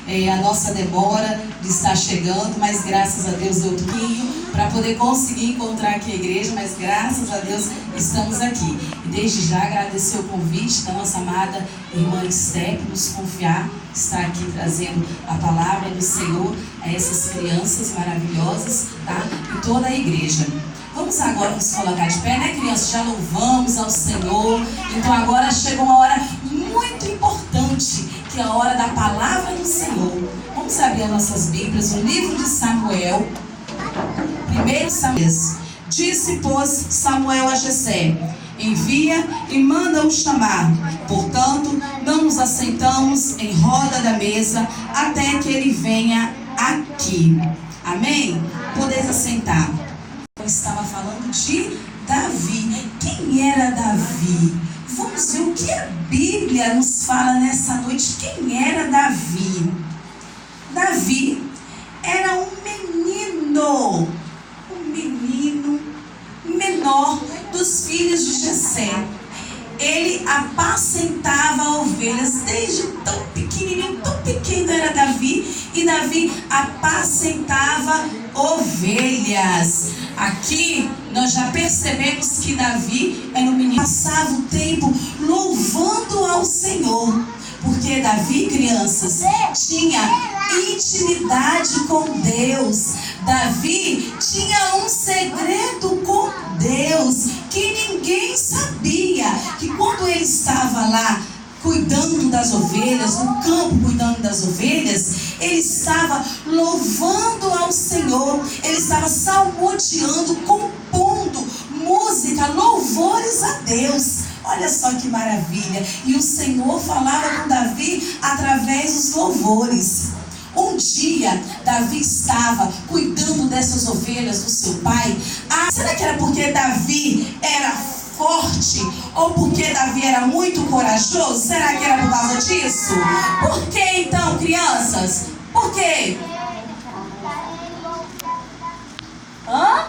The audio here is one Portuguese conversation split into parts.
a nossa demora de estar chegando, mas graças a Deus deu pouquinho para poder conseguir encontrar aqui a igreja, mas graças a Deus estamos aqui. E desde já agradecer o convite da nossa amada irmã Esté, por nos confiar, estar aqui trazendo a palavra do Senhor a essas crianças maravilhosas, tá? E toda a igreja. Vamos agora nos colocar de pé, né, crianças? Já louvamos ao Senhor. Então agora chegou uma hora muito importante, que é a hora da palavra do Senhor. Vamos abrir as nossas Bíblias no livro de Samuel. 1 Samuel. Disse, pois, Samuel a Jessé: envia e manda-o chamar. Portanto, não nos assentamos em roda da mesa até que ele venha aqui. Amém? Podeis assentar. Eu estava falando de Davi. Quem era Davi? Vamos ver o que a Bíblia nos fala nessa noite. Quem era Davi? Davi era um menino menor dos filhos de Jessé. Ele apacentava ovelhas desde tão pequenininho, tão pequeno era Davi, e Davi apacentava ovelhas. Aqui nós já percebemos que Davi era um menino que passava o tempo louvando ao Senhor, porque Davi, crianças, tinha intimidade com Deus. Davi tinha um segredo com Deus que ninguém sabia, que quando ele estava lá cuidando das ovelhas, no campo cuidando das ovelhas, ele estava louvando ao Senhor, ele estava salmodiando, compondo música, louvores a Deus. Olha só que maravilha. E o Senhor falava com Davi através dos louvores. Um dia, Davi estava cuidando dessas ovelhas do seu pai. Será que era porque Davi era forte? Ou porque Davi era muito corajoso? Será que era por causa disso? Por que então, crianças? Por quê? Hã?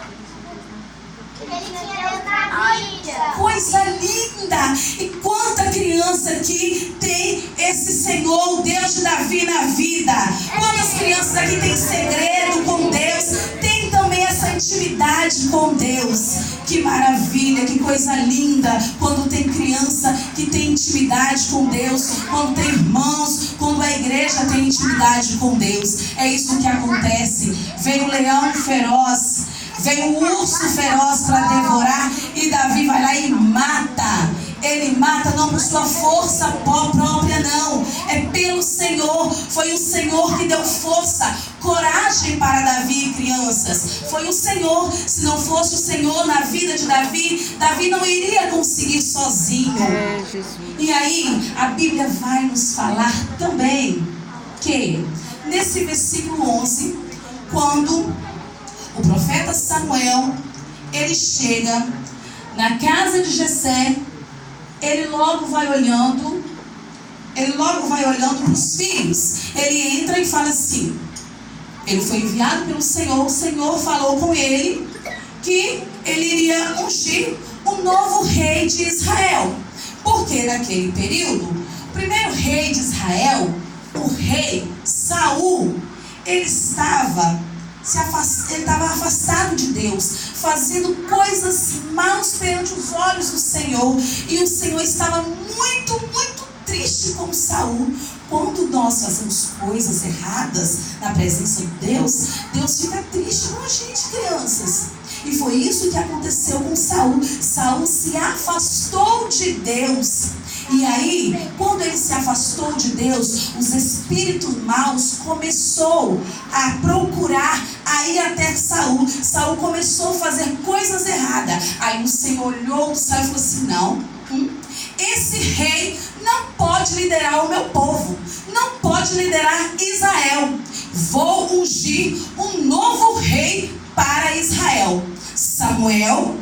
Coisa linda! E quanta criança aqui tem esse Senhor, o Deus de Davi na vida? Quantas crianças aqui têm segredo com Deus? Tem também essa intimidade com Deus? Que maravilha, que coisa linda quando tem criança que tem intimidade com Deus, quando tem irmãos, quando a igreja tem intimidade com Deus. É isso que acontece. Vem o leão feroz, vem o urso feroz para devorar, e Davi vai lá e mata. Ele mata não por sua força própria, não. É pelo Senhor. Foi o Senhor que deu força, coragem para Davi, crianças. Foi o Senhor. Se não fosse o Senhor na vida de Davi, Davi não iria conseguir sozinho. E aí, a Bíblia vai nos falar também que, nesse versículo 11, quando o profeta Samuel, ele chega na casa de Jessé, ele logo vai olhando para os filhos. Ele entra e fala assim: ele foi enviado pelo Senhor, o Senhor falou com ele que ele iria ungir um novo rei de Israel. Porque naquele período, o primeiro rei de Israel, o rei Saul, ele estava afastado de Deus, fazendo coisas más perante os olhos do Senhor. E o Senhor estava muito triste com Saul. Quando nós fazemos coisas erradas na presença de Deus, Deus fica triste com a gente, crianças. E foi isso que aconteceu com Saul. Saul se afastou de Deus. E aí, quando ele se afastou de Deus, os espíritos maus começou a procurar, a ir até Saul. Saul começou a fazer coisas erradas. Aí o Senhor olhou para Saul e falou assim: não, esse rei não pode liderar o meu povo, não pode liderar Israel. Vou ungir um novo rei para Israel. Samuel,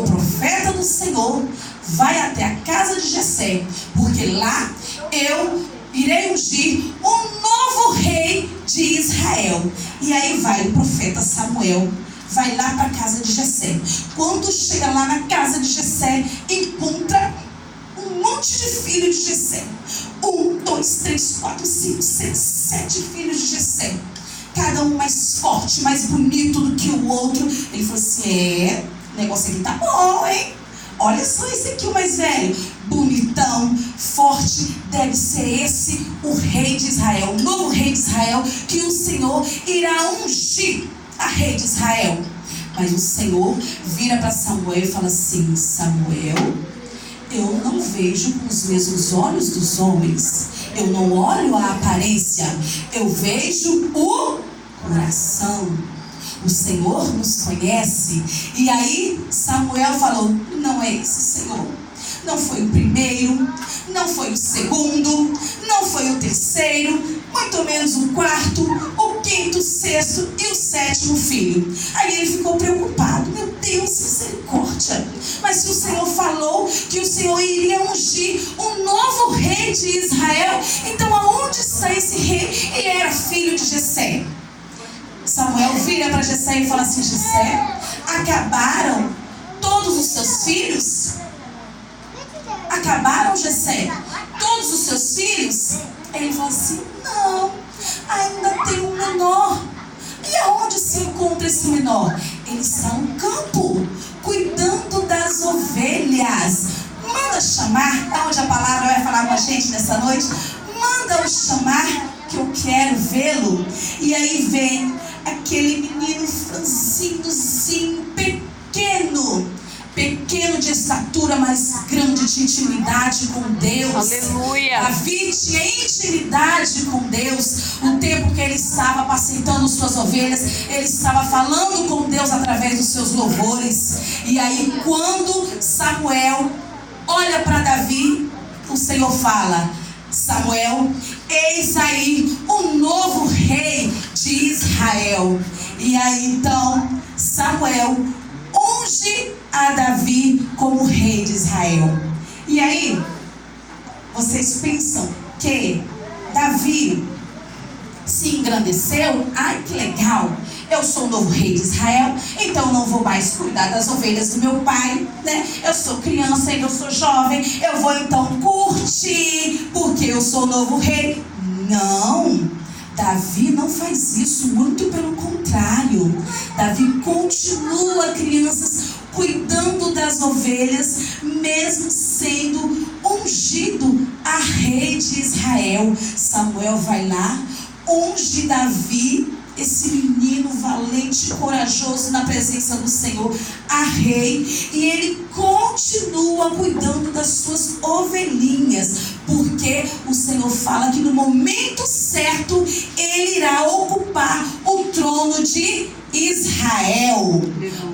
profeta do Senhor, vai até a casa de Jessé, porque lá eu irei ungir um novo rei de Israel. E aí vai o profeta Samuel, vai lá para a casa de Jessé. Quando chega lá na casa de Jessé, encontra um monte de filhos de Jessé. 1, 2, 3, 4, 5, 6, 7 filhos de Jessé, cada um mais forte, mais bonito do que o outro. Ele falou assim: o negócio aqui tá bom, hein? Olha só esse aqui, o mais velho, bonitão, forte, deve ser esse o rei de Israel, o novo rei de Israel, que o Senhor irá ungir a rei de Israel. Mas o Senhor vira para Samuel e fala assim: Samuel, eu não vejo com os mesmos olhos dos homens, eu não olho a aparência, eu vejo o coração. O Senhor nos conhece. E aí Samuel falou: não é esse Senhor. Não foi o primeiro, não foi o segundo, não foi o terceiro, muito menos o quarto, o quinto, o sexto e o sétimo filho. Aí ele ficou preocupado: meu Deus, misericórdia, mas se o Senhor falou que o Senhor iria ungir um novo rei de Israel, então aonde está esse rei? Ele era filho de Jessé. Samuel vira para Jessé e fala assim: Jessé, acabaram todos os seus filhos? Acabaram, Jessé, todos os seus filhos? Ele fala assim: não, ainda tem um menor. E aonde se encontra esse menor? Ele está no campo, cuidando das ovelhas. Manda chamar. Aonde a palavra vai falar com a gente nessa noite? Manda-o chamar, que eu quero vê-lo. E aí vem aquele menino franzinozinho, pequeno de estatura, mas grande de intimidade com Deus. Aleluia. Davi tinha intimidade com Deus. O tempo que ele estava apacentando suas ovelhas, ele estava falando com Deus através dos seus louvores. E aí quando Samuel olha para Davi, o Senhor fala: Samuel, eis aí o novo rei de Israel. E aí então Samuel unge a Davi como rei de Israel. E aí vocês pensam que Davi se engrandeceu? Ai, que legal, eu sou o novo rei de Israel, então não vou mais cuidar das ovelhas do meu pai, né? Eu sou criança, ainda eu sou jovem, eu vou então curtir, porque eu sou o novo rei. Não, Davi não faz isso, muito pelo contrário. Davi continua, crianças, cuidando das ovelhas, mesmo sendo ungido a rei de Israel. Samuel vai lá, unge Davi, esse menino valente e corajoso na presença do Senhor, a rei, e ele continua cuidando das suas ovelhinhas, porque o Senhor fala que no momento certo ele irá ocupar o trono de Israel.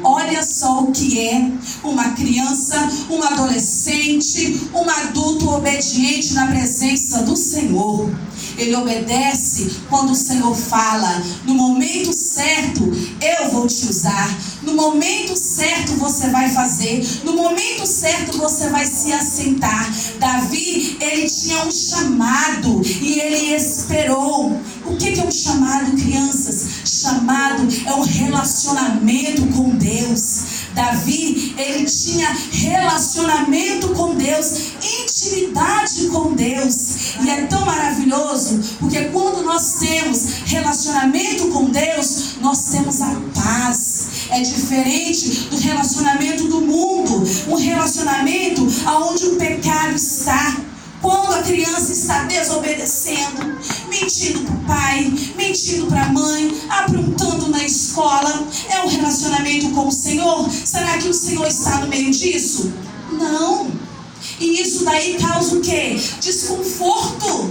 Olha só o que é uma criança, um adolescente, um adulto obediente na presença do Senhor. Ele obedece quando o Senhor fala: no momento certo eu vou te usar, no momento certo você vai fazer, no momento certo você vai se assentar. Davi, ele tinha um chamado e ele esperou. O que é um chamado, crianças? Chamado é um relacionamento com Deus. Davi, ele tinha relacionamento com Deus, intimidade com Deus. E é tão maravilhoso, porque quando nós temos relacionamento com Deus, nós temos a paz. É diferente do relacionamento do mundo, um relacionamento onde o pecado está. Quando a criança está desobedecendo, mentindo para o pai, mentindo para a mãe, aprontando na escola, é um relacionamento com o Senhor? Será que o Senhor está no meio disso? Não. E isso daí causa o quê? Desconforto.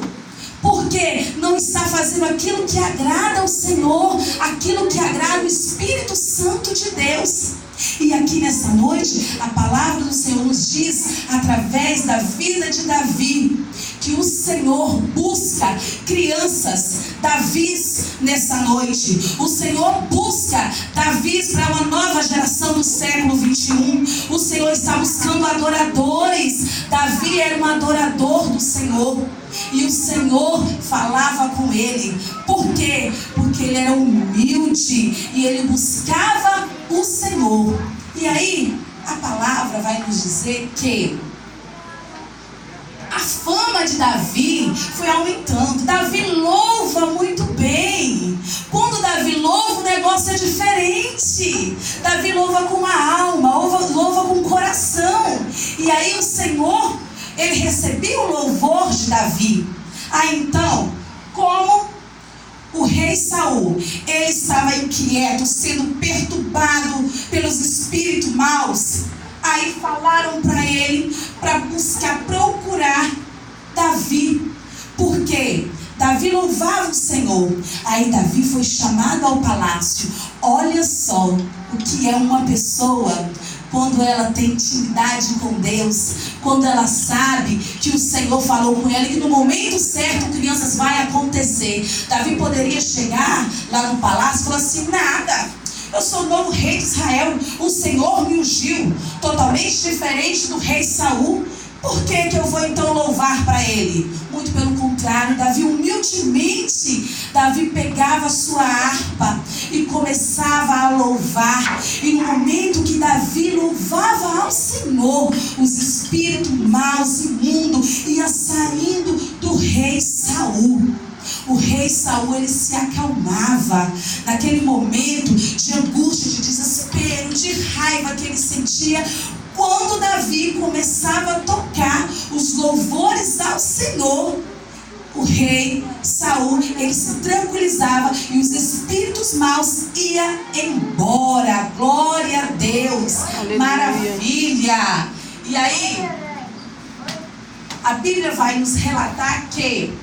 Porque não está fazendo aquilo que agrada ao Senhor, aquilo que agrada o Espírito Santo de Deus. E aqui nessa noite, a palavra do Senhor nos diz, através da vida de Davi, que o Senhor busca crianças, Davis, nessa noite. O Senhor busca Davis para uma nova geração do século 21. O Senhor está buscando adoradores. Davi era um adorador do Senhor. E o Senhor falava com ele. Por quê? Porque ele era humilde e ele buscava o Senhor. E aí, a palavra vai nos dizer que a fama de Davi foi aumentando. Davi louva percebia o louvor de Davi. Aí então, como o rei Saul, ele estava inquieto, sendo perturbado pelos espíritos maus, aí falaram para ele para buscar, procurar Davi. Por quê? Davi louvava o Senhor. Aí Davi foi chamado ao palácio. Olha só o que é uma pessoa quando ela tem intimidade com Deus, quando ela sabe que o Senhor falou com ela e que no momento certo, crianças, vai acontecer. Davi poderia chegar lá no palácio e falar assim: nada, eu sou o novo rei de Israel, o Senhor me ungiu, totalmente diferente do rei Saul. Por que eu vou então louvar para ele? Muito pelo contrário, Davi humildemente, Davi pegava a sua harpa e começava a louvar. E no momento que Davi louvava ao Senhor, os espíritos maus, imundos, iam saindo do rei Saul. O rei Saul, ele se acalmava naquele momento de angústia, de desespero, de raiva que ele sentia. Quando Davi começava a tocar os louvores ao Senhor, o rei Saul, ele se tranquilizava e os espíritos maus iam embora. Glória a Deus. Aleluia. Maravilha. E aí, a Bíblia vai nos relatar que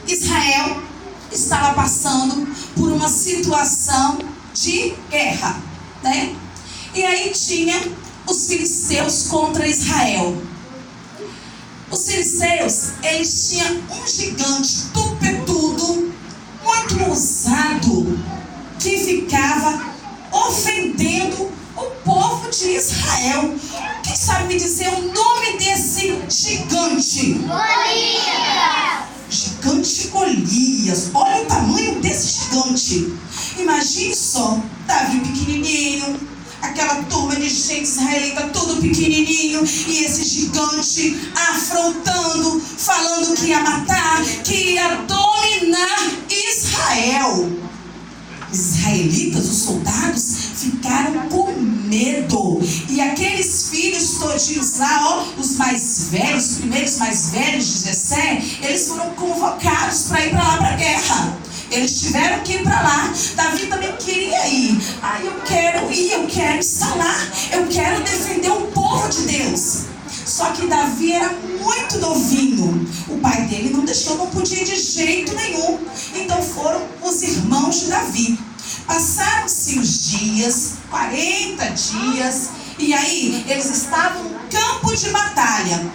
Israel estava passando por uma situação de guerra, né? E aí tinha os filisteus contra Israel. Os filisteus, eles tinham um gigante tupetudo, muito ousado, que ficava ofendendo o povo de Israel. Quem sabe me dizer o nome desse gigante? Golias! Gigante Golias. Olha o tamanho desse gigante. Imagine só, Davi pequenininho, aquela turma de gente israelita tudo pequenininho, e esse gigante afrontando, falando que ia matar, que ia dominar Israel. Os israelitas, os soldados, ficaram com medo. E aqueles filhos todinhos lá, ó, os mais velhos, os primeiros mais velhos de Jessé, eles foram convocados para ir para lá para a guerra. Eles tiveram que ir para lá. Davi também queria ir. Eu quero ir, eu quero estar lá, eu quero defender o povo de Deus. Só que Davi era muito novinho. O pai dele não deixou, não podia de jeito nenhum. Então foram os irmãos de Davi. Passaram-se os dias, 40 dias, e aí eles estavam no campo de batalha.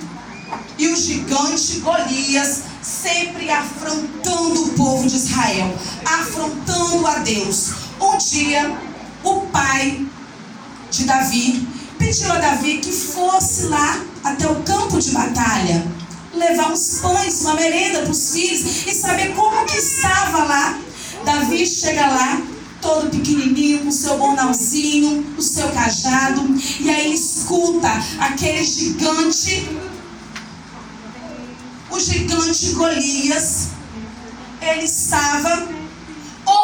E o gigante Golias sempre afrontando o povo de Israel, afrontando a Deus. Um dia, o pai de Davi pediu a Davi que fosse lá até o campo de batalha, levar uns pães, uma merenda para os filhos e saber como que estava lá. Davi chega lá, todo pequenininho, com o seu bordãozinho, o seu cajado, e aí ele escuta aquele gigante, o gigante Golias. Ele estava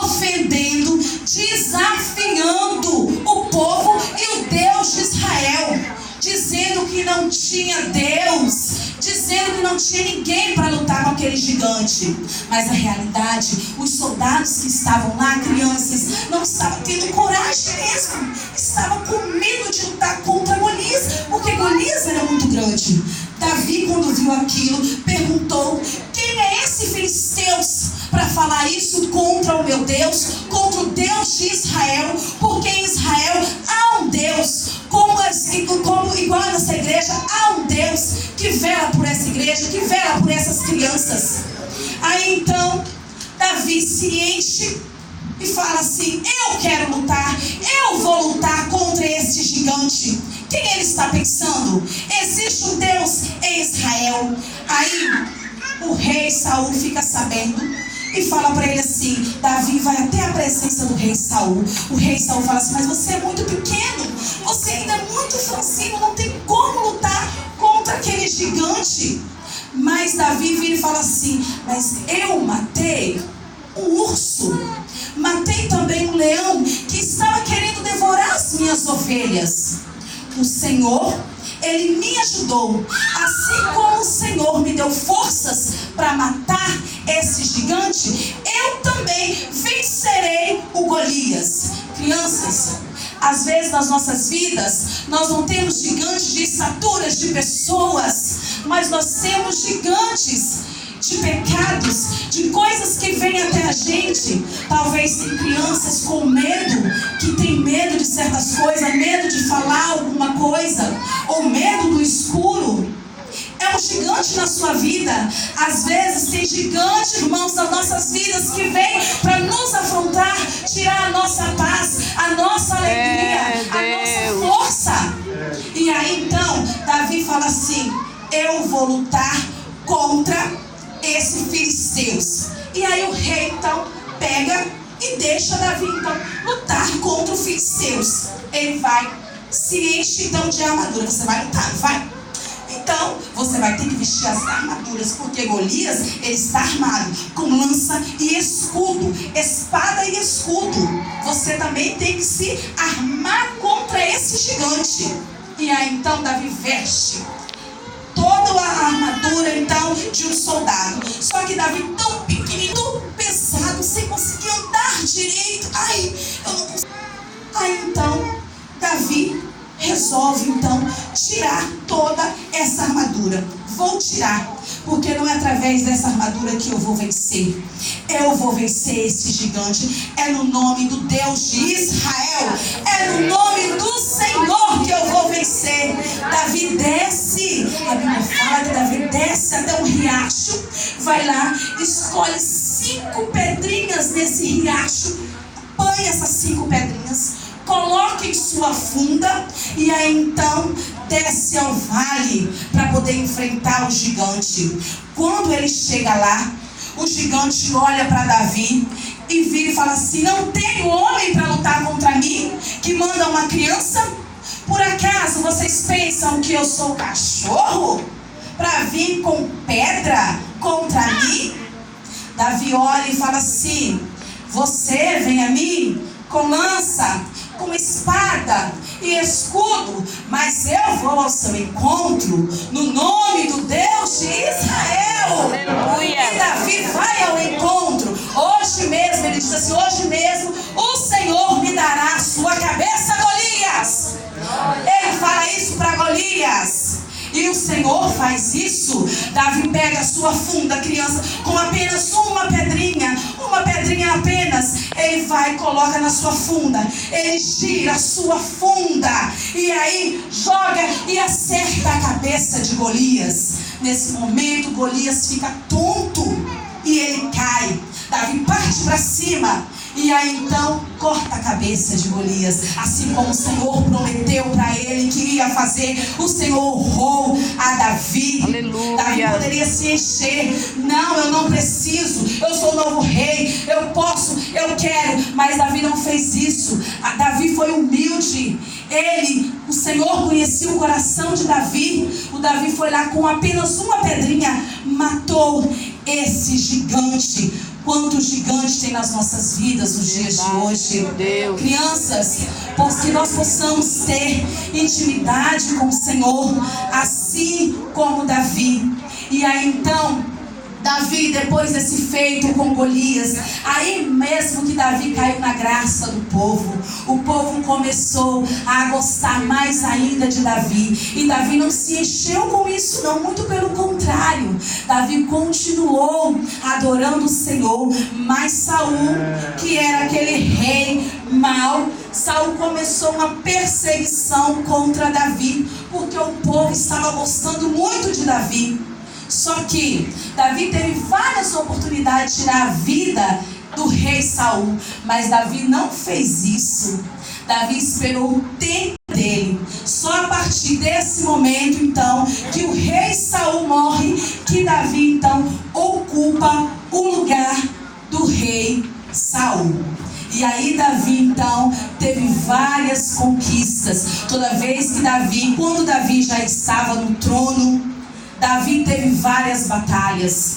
ofendendo, desafiando o povo e o Deus de Israel, dizendo que não tinha Deus, dizendo que não tinha ninguém para lutar com aquele gigante. Mas a realidade, os soldados que estavam lá, crianças, não estavam tendo coragem mesmo, estavam com medo de lutar contra Golias, porque Golias era muito grande. Davi, quando viu aquilo, perguntou: quem é esse filisteus para falar isso contra o meu Deus, contra o Deus de Israel? Porque em Israel há um Deus, como igual nessa igreja, há um Deus que vela por essa igreja, que vela por essas crianças. Aí então, Davi se enche e fala assim: eu quero lutar, eu vou lutar contra esse gigante. Quem ele está pensando? Existe um Deus em Israel. Aí o rei Saul fica sabendo e fala para ele assim: Davi vai até a presença do rei Saul. O rei Saul fala assim: mas você é muito pequeno, você ainda é muito franzino, não tem como lutar contra aquele gigante. Mas Davi vira e fala assim: mas eu matei um urso, matei também um leão que estava querendo devorar as minhas ovelhas. O Senhor, Ele me ajudou. Assim como o Senhor me deu forças para matar esse gigante, eu também vencerei o Golias. Crianças, às vezes nas nossas vidas, nós não temos gigantes de estaturas de pessoas, mas nós temos gigantes de pecados, de coisas que vêm até a gente. Talvez tem crianças com medo, que tem medo de certas coisas, medo de falar alguma coisa, ou medo do escuro. É um gigante na sua vida. Às vezes tem gigantes, irmãos, nas nossas vidas que vem para nos afrontar, tirar a nossa paz, a nossa alegria, a nossa força. E aí então, Davi fala assim: eu vou lutar contra esses filisteus. E aí o rei então pega e deixa Davi então lutar contra os filisteus. Ele vai, se enche então de armadura. Você vai lutar, vai. Então, você vai ter que vestir as armaduras, porque Golias, ele está armado com lança e escudo, espada e escudo. Você também tem que se armar contra esse gigante. E aí, então, Davi veste toda a armadura, então, de um soldado. Só que Davi, tão pequenino, tão pesado, sem conseguir andar direito. Ai, eu não consigo. Aí, então, Davi resolve então tirar toda essa armadura. Vou tirar, porque não é através dessa armadura que eu vou vencer. Eu vou vencer esse gigante. É no nome do Deus de Israel. É no nome do Senhor que eu vou vencer. Davi desce. A Bíblia fala que Davi desce até um riacho. Vai lá, escolhe 5 pedrinhas nesse riacho. Apanha essas 5 pedrinhas, coloque em sua funda e aí então desce ao vale para poder enfrentar o gigante. Quando ele chega lá, o gigante olha para Davi e vira e fala assim: não tem homem para lutar contra mim que manda uma criança? Por acaso vocês pensam que eu sou cachorro para vir com pedra contra mim? Davi olha e fala assim: você vem a mim com lança, com espada e escudo, mas eu vou ao seu encontro no nome do Deus de Israel. Aleluia. E Davi vai ao encontro. Hoje mesmo, ele diz assim: hoje mesmo o Senhor me dará a sua cabeça, Golias. Ele fala isso para Golias. E o Senhor faz isso. Davi pega a sua funda, criança, com apenas uma pedrinha apenas. Ele vai e coloca na sua funda. Ele gira a sua funda. E aí joga e acerta a cabeça de Golias. Nesse momento, Golias fica tonto e ele cai. Davi parte para cima. E aí então corta a cabeça de Golias. Assim como o Senhor prometeu para ele que ia fazer, o Senhor honrou a Davi. Aleluia. Davi poderia se encher: não, eu não preciso, eu sou o novo rei, eu posso, eu quero. Mas Davi não fez isso. Davi foi humilde. O Senhor conhecia o coração de Davi. O Davi foi lá com apenas uma pedrinha, matou esse gigante. Quantos gigantes tem nas nossas vidas nos dias de hoje? Deus. Crianças, porque nós possamos ter intimidade com o Senhor, assim como Davi. E aí então, Davi, depois desse feito com Golias, aí mesmo que Davi caiu na graça do povo, o povo começou a gostar mais ainda de Davi. E Davi não se encheu com isso não, muito pelo contrário. Davi continuou adorando o Senhor. Mas Saul, que era aquele rei mau, Saul começou uma perseguição contra Davi, porque o povo estava gostando muito de Davi. Só que Davi teve várias oportunidades de tirar a vida do rei Saul, mas Davi não fez isso. Davi esperou o tempo dele. Só a partir desse momento, então, que o rei Saul morre, que Davi, então, ocupa o lugar do rei Saul. E aí Davi, então, teve várias conquistas. Toda vez que quando Davi já estava no trono, Davi teve várias batalhas.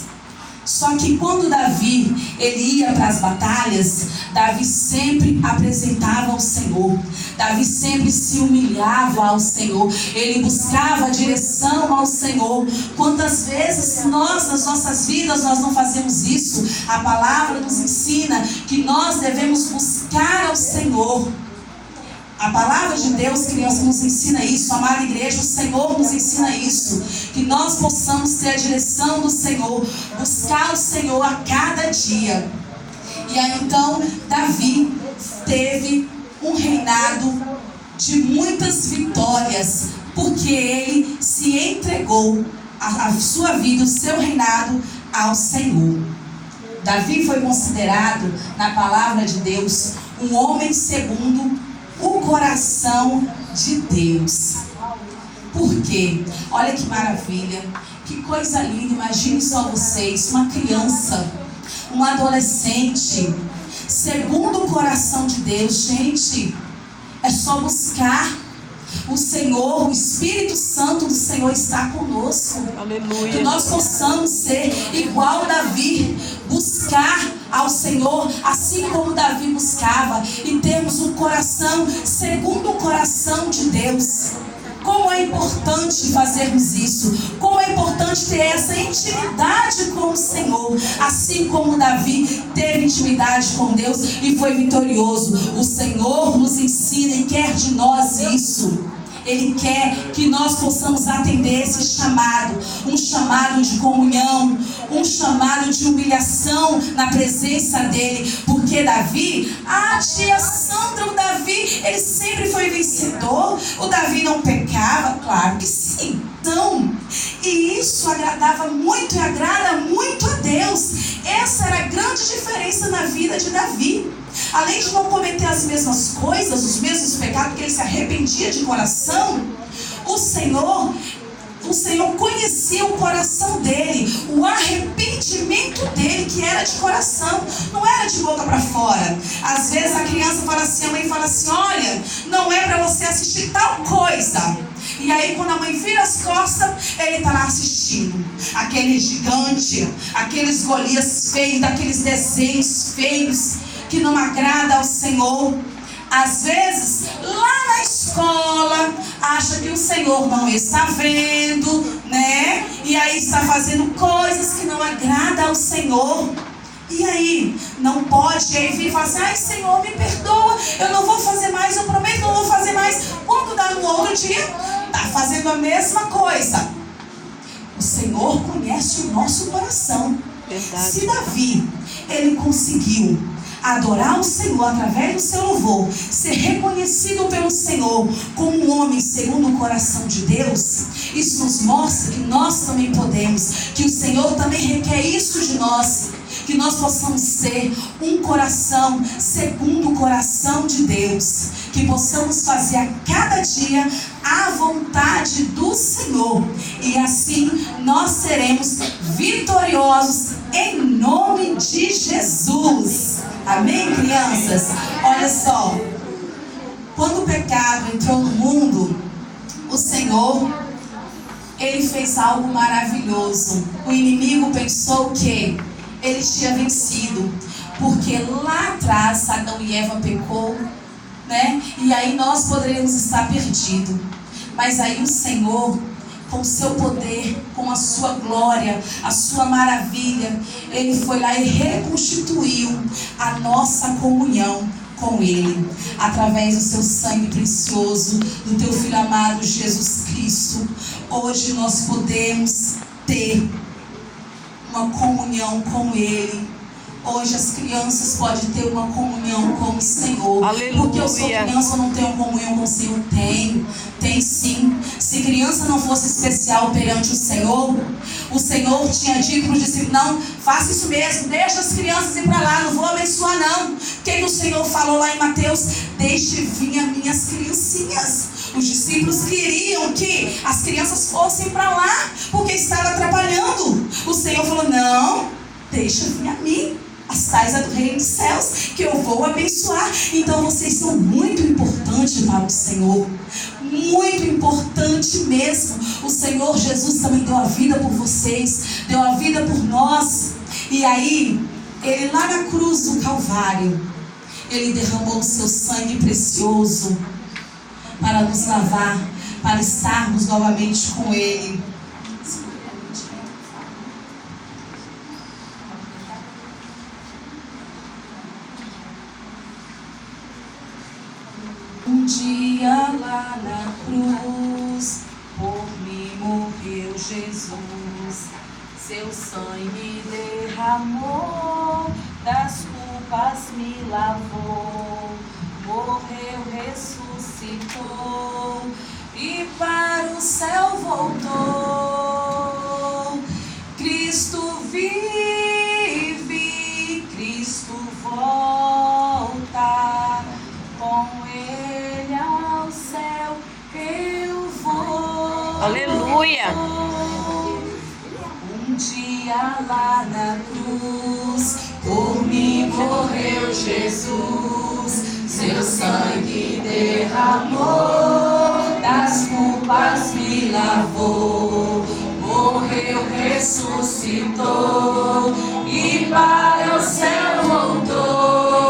Só que quando Davi ele ia para as batalhas, Davi sempre apresentava ao Senhor. Davi sempre se humilhava ao Senhor. Ele buscava a direção ao Senhor. Quantas vezes nós, nas nossas vidas, nós não fazemos isso? A palavra nos ensina que nós devemos buscar ao Senhor. A palavra de Deus, criança, nos ensina isso. Amada igreja, o Senhor nos ensina isso. Que nós possamos ter a direção do Senhor, buscar o Senhor a cada dia. E aí então, Davi teve um reinado de muitas vitórias, porque ele se entregou a sua vida, o seu reinado ao Senhor. Davi foi considerado, na palavra de Deus, um homem segundo o coração de Deus. Por quê? Olha que maravilha, que coisa linda. Imagine só vocês, uma criança, um adolescente, segundo o coração de Deus. Gente, é só buscar o Senhor. O Espírito Santo do Senhor está conosco. Aleluia. Que nós possamos ser igual Davi, buscar ao Senhor assim como Davi buscava, e termos um coração segundo o coração de Deus. Como é importante fazermos isso, como é importante ter essa intimidade com o Senhor, assim como Davi teve intimidade com Deus e foi vitorioso. O Senhor nos ensina e quer de nós isso. Ele quer que nós possamos atender esse chamado, um chamado de comunhão, um chamado de humilhação na presença dele. Porque Davi, a tia Sandra, o Davi, ele sempre foi vencedor. O Davi não pecava, claro que sim. Então, e isso agradava muito e agrada muito a Deus. Essa era a grande diferença na vida de Davi. Além de não cometer as mesmas coisas, os mesmos pecados, porque ele se arrependia de coração, o Senhor conhecia o coração dele, o arrependimento dele, que era de coração, não era de boca para fora. Às vezes a criança fala assim, a mãe fala assim, olha, não é para você assistir tal coisa. E aí quando a mãe vira as costas, ele está lá assistindo aquele gigante, aqueles Golias feios, daqueles desenhos feios que não agrada ao Senhor. Às vezes, lá na escola, acha que o Senhor não está vendo, né? E aí está fazendo coisas que não agradam ao Senhor. E aí, não pode, e aí vem e fala assim, ai Senhor, me perdoa, eu não vou fazer mais, eu prometo que eu não vou fazer mais. Quando dá no outro dia, está fazendo a mesma coisa. O Senhor conhece o nosso coração. Verdade. Se Davi, ele conseguiu adorar o Senhor através do seu louvor, ser reconhecido pelo Senhor como um homem segundo o coração de Deus, isso nos mostra que nós também podemos, que o Senhor também requer isso de nós, que nós possamos ser um coração segundo o coração de Deus, que possamos fazer a cada dia a vontade do Senhor, e assim nós seremos vitoriosos em nome de Jesus. Amém, crianças? Olha só, quando o pecado entrou no mundo, o Senhor, ele fez algo maravilhoso. O inimigo pensou que ele tinha vencido, porque lá atrás Adão e Eva pecou, né? E aí nós poderíamos estar perdidos. Mas aí o Senhor, com o seu poder, com a sua glória, a sua maravilha, ele foi lá e reconstituiu a nossa comunhão com ele, através do seu sangue precioso, do teu Filho amado Jesus Cristo. Hoje nós podemos ter uma comunhão com ele. Hoje as crianças podem ter uma comunhão com o Senhor. Aleluia. Porque eu sou criança, eu não tenho comunhão com o Senhor? Tem sim. Se criança não fosse especial perante o Senhor tinha dito para os discípulos, não, faça isso mesmo, deixa as crianças ir para lá, não vou abençoar não. O que o Senhor falou lá em Mateus? Deixe vir as minhas criancinhas. Os discípulos queriam que as crianças fossem para lá, porque estava atrapalhando. O Senhor falou, não, deixa vir a mim as tais do reino dos céus, que eu vou abençoar. Então vocês são muito importantes para o Senhor, muito importante mesmo. O Senhor Jesus também deu a vida por vocês, deu a vida por nós. E aí, ele lá na cruz do Calvário, ele derramou o seu sangue precioso para nos lavar, para estarmos novamente com ele. Um dia lá na cruz, por mim morreu Jesus. Seu sangue derramou, das culpas me lavou. Morreu, ressuscitou e para o céu voltou. Cristo vive, Cristo volta. Com ele ao céu eu vou. Aleluia! Um dia lá na cruz, por mim morreu Jesus. Seu sangue derramou, das culpas me lavou. Morreu, ressuscitou e para o céu voltou.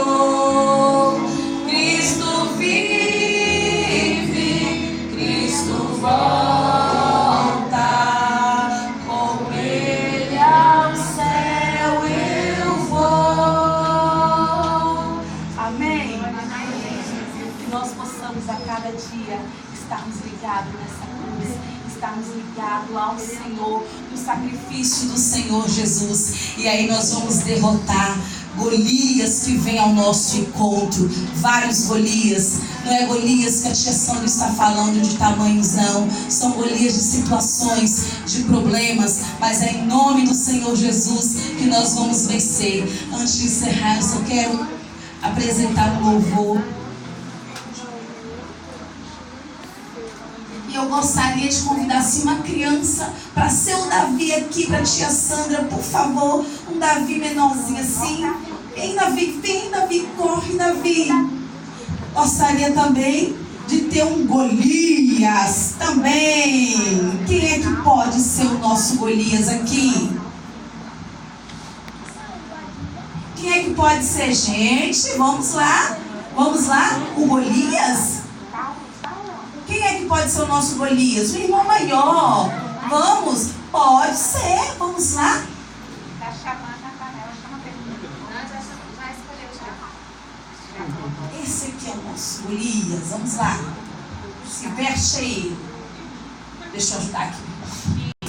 Cristo vive, Cristo volta. Com ele ao céu eu vou. Amém? Que nós possamos a cada dia estarmos ligados nessa cruz, estarmos ligados ao Senhor, no sacrifício do Senhor Jesus. E aí nós vamos derrotar Golias que vem ao nosso encontro. Vários Golias. Não é Golias que a tia Sandra está falando de tamanhos, não. São Golias de situações, de problemas. Mas é em nome do Senhor Jesus que nós vamos vencer. Antes de encerrar, eu só quero apresentar um louvor. E eu gostaria de convidar assim, uma criança para ser um Davi aqui para a tia Sandra, por favor. Um Davi menorzinho assim. Vem, Davi, corre, Davi. Gostaria também de ter um Golias também. Quem é que pode ser o nosso Golias aqui? Quem é que pode ser, gente? Vamos lá. Vamos lá. O Golias? Quem é que pode ser o nosso Golias? O irmão maior. Vamos? Pode ser. Vamos lá. Está chamando a panela, chama a pergunta. Nós já escolheu já. Esse aqui é o nosso Golias. Vamos lá. Se veste aí. Deixa eu ajudar aqui.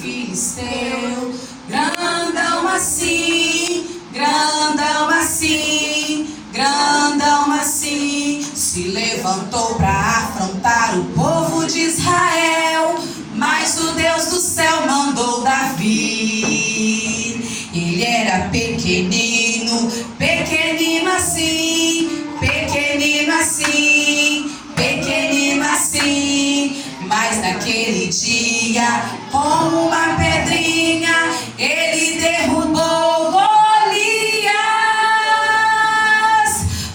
Filisteu, grandão assim, grandão assim, grandão assim, se levantou para afrontar o povo de Israel. Mas o Deus do céu mandou Davi. Ele era pequenino, pequenino assim, pequenino assim, pequenino assim. Mas naquele dia, com uma pedrinha, ele derrubou Golias.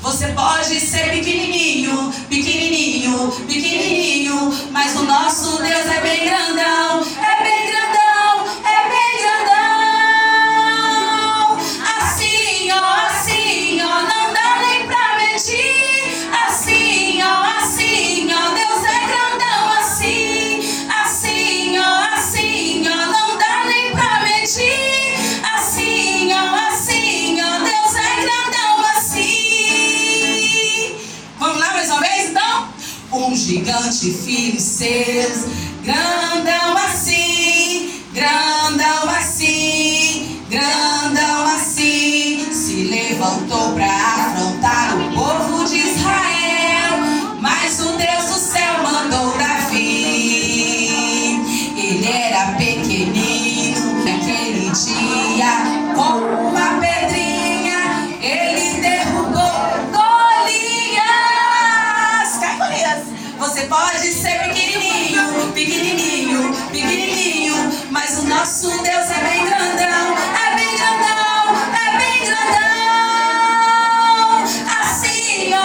Você pode ser pequenininho, pequenininho, pequenininho, mas o nosso Deus é bem grandão, é bem grandão, é bem grandão. Assim, ó, não dá nem pra medir. Assim, ó, Deus é grandão assim. Assim, ó, não dá nem pra medir. Assim, ó, Deus é grandão assim. Vamos lá mais uma vez então? Um gigante filisteu, grandão assim, grandão assim, grandão assim, se levantou para afrontar o povo de Israel. Mas o Deus do céu mandou Davi. Ele era pequenino naquele dia, com uma pedrinha ele derrubou Golias. Cai, Golias. Você pode ser pequenininho, pequenininho, pequenininho, mas o nosso Deus é bem grandão, é bem grandão, é bem grandão. Assim, ó,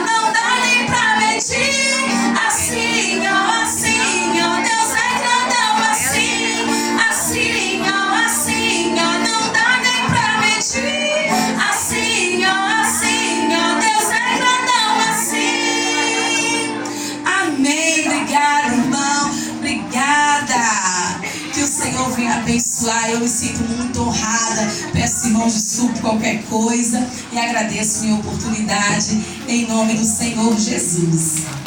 não dá nem pra medir. Assim, ó, Deus é grandão assim. Assim, ó, não dá nem abençoar. Eu me sinto muito honrada. Peço, irmãos, desculpe qualquer coisa e agradeço a minha oportunidade em nome do Senhor Jesus.